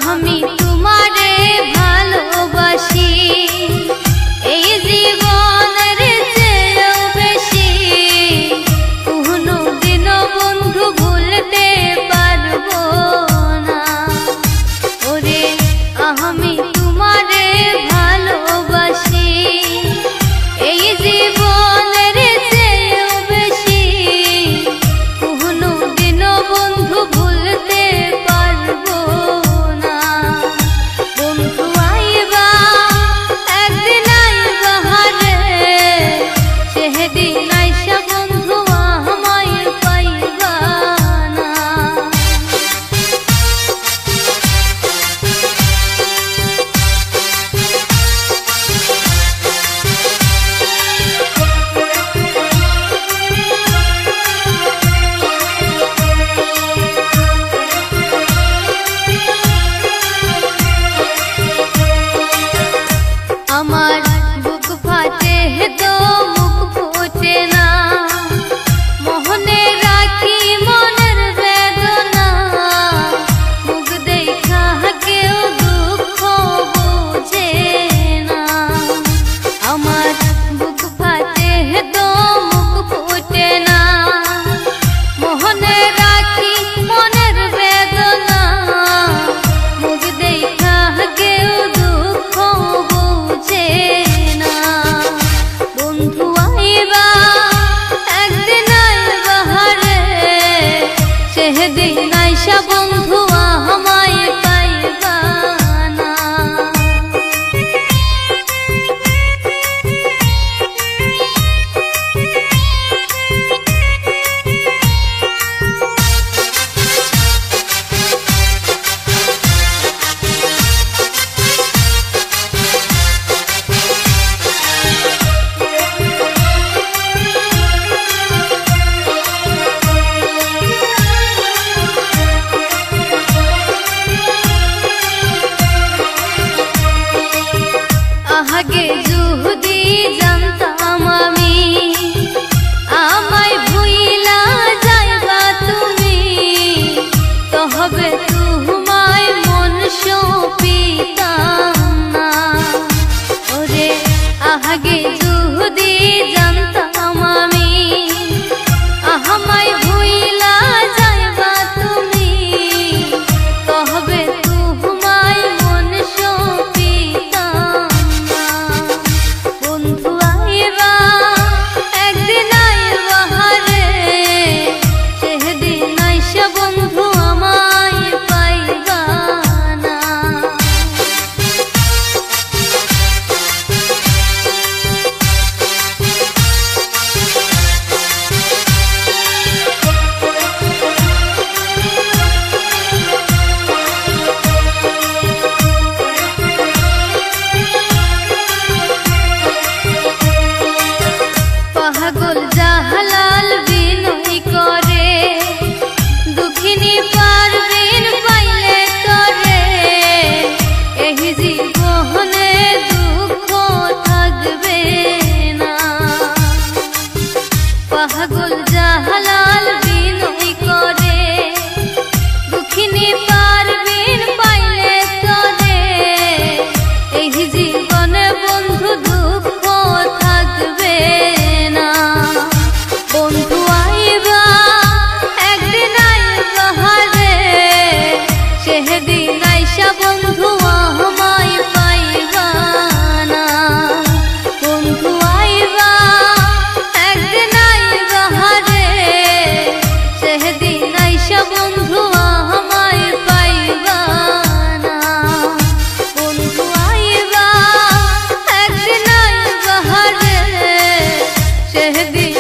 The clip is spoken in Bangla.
আমি তোমারে ভালোবাসি এই জীবনের চেয়েও বেশি কোনোদিনও বন্ধু ভুলতে পারবো না ওরে আমি তোমারে ভালোবাসি এই জীবনের চেয়েও বেশি কোনোদিনও বন্ধু ভুলতে পারবো না বন্ধু আইবা একদিন আইবা হারে সেদিন আইসা বন্ধু আমায় পাইবা না আমার বুক ফাটে তো মুখ ফোটে না মোহনে রাখি মনের বেদনা মুখ দেখা কেউ দুঃখ বুঝে না আমার বুক ফাটে তো মুখ ফোটে না মোহনে রাখি মনের বেদনা মুখ দেখা কেউ দুঃখ বুঝে না বন্ধু আইবা একদিন আইবা হারে সেদিন আইসা বন্ধু আমায় পাইবা না আগে যদি জানতাম আমি আমায় ভুইলা যাইবা তুমি তবে তোমায় মন সপিতাম না ওরে আগে যদি জানতাম আমি আমায় ভুইলা যাইবা তুমি তবে তোমায় মন সপিতাম বন্ধু আইবা একদিন আইবা হারে সেদিন আইসা বন্ধু আমায় পাইবা না পাগল জাহালাল বিনয় করে দুঃখিনী পারবিন পাইলে করে এই জীবনে দুঃখ থাকবে না পাগল জাহালাল বিনয় করে দুঃখিনী পারবিন পাইলে করে এই জীবনে বন্ধু দুঃখ থাকবে না বন্ধু আইবা একদিন আইবা হারে সেদিন আইসা বন্ধু আমায় পাইবা না বন্ধু আইবা একদিন আইবা হারে সেদিন আইসা বন্ধু আমায় পাইবা না বন্ধু আইবা একদিন আইবা হারে সেদিন